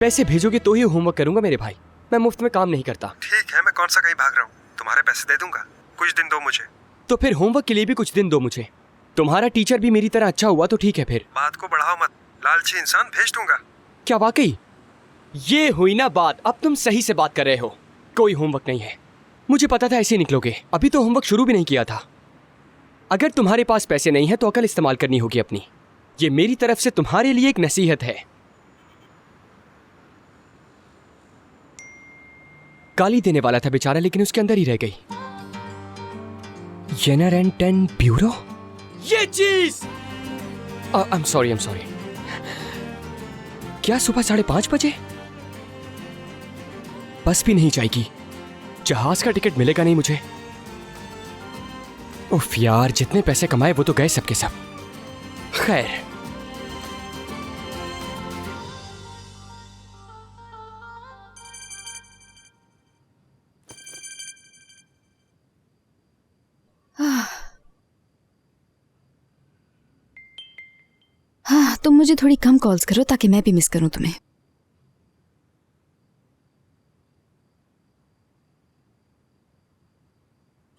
पैसे भेजोगे तो ही होमवर्क करूंगा मेरे भाई, मैं मुफ्त में काम नहीं करता। ठीक है, मैं कौन सा कहीं भाग रहा हूँ, तुम्हारे पैसे दे दूंगा, कुछ दिन दो मुझे। तो फिर होमवर्क के लिए भी कुछ दिन दो मुझे। तुम्हारा टीचर भी मेरी तरह अच्छा हुआ तो ठीक है। फिर बात को बढ़ाओ मत, लालची इंसान भेज दूंगा। क्या वाकई? ये हुई ना बात, अब तुम सही से बात कर रहे हो। कोई होमवर्क नहीं है, मुझे पता था ऐसे निकलोगे। अभी तो होमवर्क शुरू भी नहीं किया था। अगर तुम्हारे पास पैसे नहीं है तो अकल इस्तेमाल करनी होगी अपनी। ये मेरी तरफ से तुम्हारे लिए एक नसीहत है। गाली देने वाला था बेचारा, लेकिन उसके अंदर ही रह गई। येनर एंड टेन ब्यूरो, ये चीज। I am sorry. क्या सुबह 5:30 बजे? बस भी नहीं जाएगी, जहाज का टिकट मिलेगा नहीं मुझे। उफ यार, जितने पैसे कमाए वो तो गए सबके सब। खैर, हाँ, तुम मुझे थोड़ी कम कॉल्स करो ताकि मैं भी मिस करूं तुम्हें।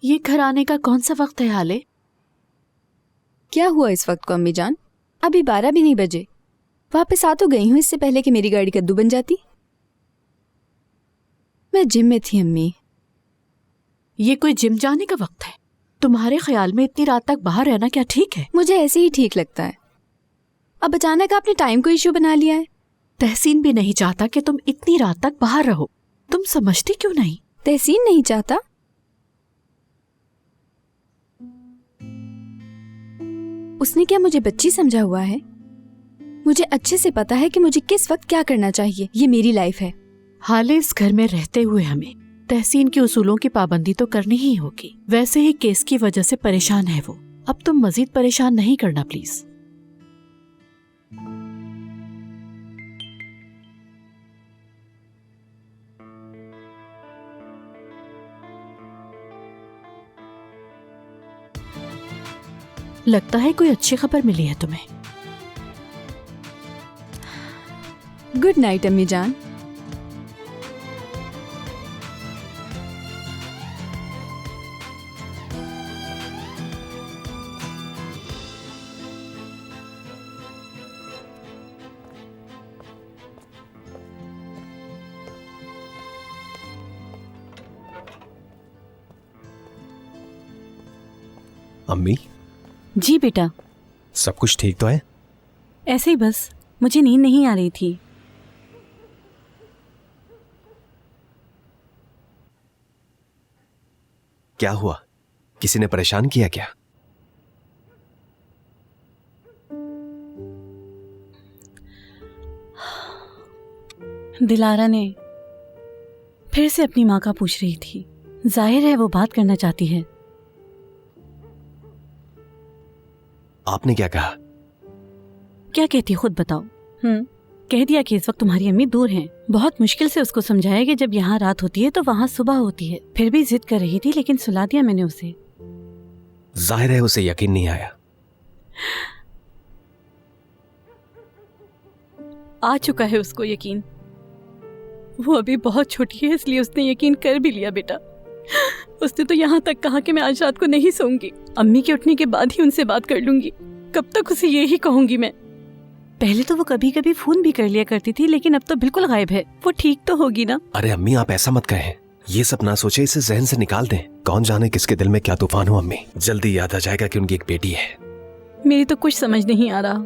ये घर आने का कौन सा वक्त है हाले? क्या हुआ इस वक्त को अम्मी जान? अभी 12 भी नहीं बजे। वापस आ तो गई हूं, इससे पहले कि मेरी गाड़ी कद्दू बन जाती। मैं जिम में थी अम्मी। ये कोई जिम जाने का वक्त है? तुम्हारे ख्याल में इतनी रात तक बाहर रहना क्या ठीक है? मुझे ऐसे ही ठीक लगता है। अब अचानक आपने टाइम को इश्यू बना लिया है। तहसीन भी नहीं चाहता कि तुम इतनी रात तक बाहर रहो। तुम समझती क्यों नहीं? तहसीन नहीं चाहता? उसने क्या मुझे बच्ची समझा हुआ है? मुझे अच्छे से पता है कि मुझे किस वक्त क्या करना चाहिए। ये मेरी लाइफ है। हाले इस घर में रहते हुए हमें तहसीन के उसूलों की पाबंदी तो करनी ही होगी। वैसे ही केस की वजह से परेशान है वो। अब तुम मजीद परेशान नहीं करना प्लीज। लगता है कोई अच्छी खबर मिली है तुम्हें। गुड नाइट अम्मी जान। अम्मी, जी बेटा। सब कुछ ठीक तो है? ऐसे ही बस मुझे नींद नहीं आ रही थी। क्या हुआ? किसी ने परेशान किया क्या? दिलारा ने फिर से अपनी माँ का पूछ रही थी। जाहिर है वो बात करना चाहती है। आपने क्या कहा? क्या कहती खुद बताओ। कह दिया कि इस वक्त तुम्हारी अम्मी दूर हैं। बहुत मुश्किल से उसको समझाया कि जब यहाँ रात होती है तो वहाँ सुबह होती है। फिर भी जिद कर रही थी, लेकिन सुला दिया मैंने उसे। जाहिर है उसे यकीन नहीं आया। आ चुका है उसको यकीन। वो अभी बहुत छोटी है, इसलिए उसने यकीन कर भी लिया बेटा। उसने तो यहाँ तक कहा कि मैं आज रात को नहीं सोऊंगी, अम्मी के उठने के बाद ही उनसे बात कर लूंगी। कब तक उसे यही कहूंगी मैं? पहले तो वो कभी कभी फोन भी कर लिया करती थी, लेकिन अब तो बिल्कुल गायब है। वो ठीक तो होगी ना? अरे अम्मी, आप ऐसा मत कहें। ये सब ना सोचे, इसे जहन से निकाल दें। कौन जाने किसके दिल में क्या तूफान हो। अम्मी, जल्दी याद आ जाएगा कि उनकी एक बेटी है। मेरी तो कुछ समझ नहीं आ रहा।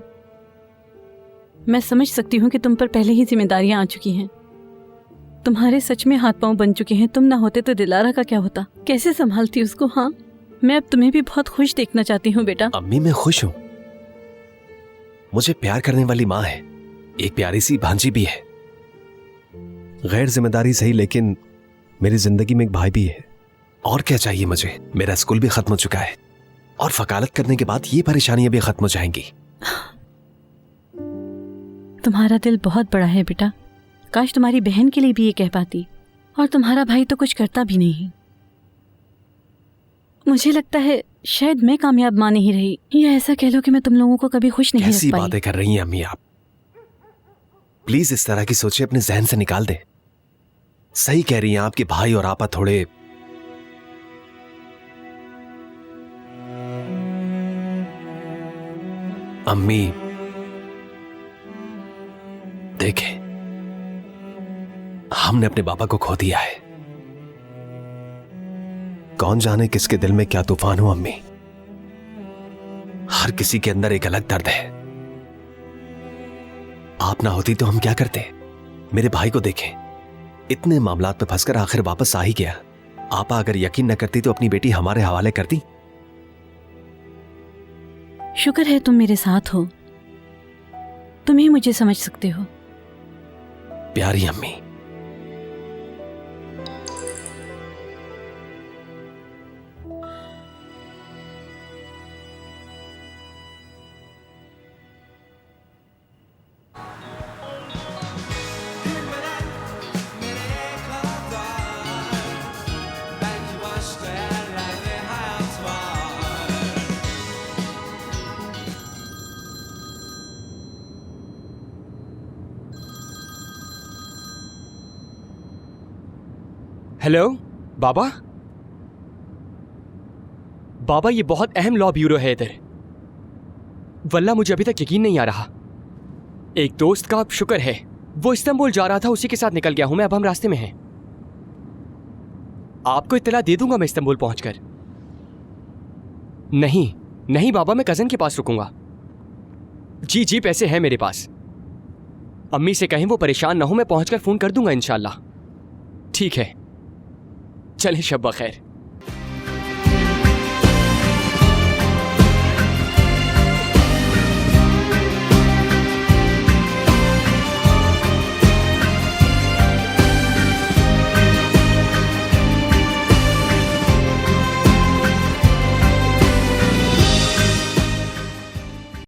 मैं समझ सकती हूँ कि तुम पर पहले ही जिम्मेदारियां आ चुकी हैं। तुम्हारे सच में हाथ पांव बन चुके हैं। तुम ना होते तो दिलारा का क्या होता? कैसे संभालती उसको? हाँ, मैं अब तुम्हें भी बहुत खुश देखना चाहती हूँ बेटा। अम्मी, मैं खुश हूँ। मुझे प्यार करने वाली माँ है, एक प्यारी सी भांजी भी है। गैर जिम्मेदारी सही, लेकिन मेरी जिंदगी में एक भाई भी है। और क्या चाहिए मुझे? मेरा स्कूल भी खत्म हो चुका है और वकालत करने के बाद ये परेशानियां भी खत्म हो जाएंगी। तुम्हारा दिल बहुत बड़ा है बेटा। काश तुम्हारी बहन के लिए भी ये कह पाती। और तुम्हारा भाई तो कुछ करता भी नहीं। मुझे लगता है शायद मैं कामयाब मां नहीं रही, या ऐसा कह लो कि मैं तुम लोगों को कभी खुश नहीं रख पाई। कैसी बातें कर रही हैं अम्मी आप? प्लीज इस तरह की सोचे अपने जहन से निकाल दे। सही कह रही हैं आपके भाई और आपा थोड़े अम्मी देखे, हमने अपने पापा को खो दिया है। कौन जाने किसके दिल में क्या तूफान हो अम्मी। हर किसी के अंदर एक अलग दर्द है। आप ना होती तो हम क्या करते। मेरे भाई को देखें, इतने मामलात में फंसकर आखिर वापस आ ही गया। आपा अगर यकीन न करती तो अपनी बेटी हमारे हवाले करती। शुक्र है तुम मेरे साथ हो, तुम ही मुझे समझ सकते हो। प्यारी अम्मी, हेलो बाबा। बाबा ये बहुत अहम लॉ ब्यूरो है इधर। वल्ला मुझे अभी तक यकीन नहीं आ रहा। एक दोस्त का, अब शुक्र है, वो इस्तांबुल जा रहा था, उसी के साथ निकल गया हूं मैं। अब हम रास्ते में हैं। आपको इत्तला दे दूंगा मैं इस्तांबुल पहुंचकर। नहीं नहीं बाबा, मैं कजन के पास रुकूंगा। जी जी, पैसे हैं मेरे पास। अम्मी से कहें वो परेशान ना हो, मैं पहुंचकर फोन कर दूंगा इंशाल्लाह। ठीक है, चलें, शब बखैर।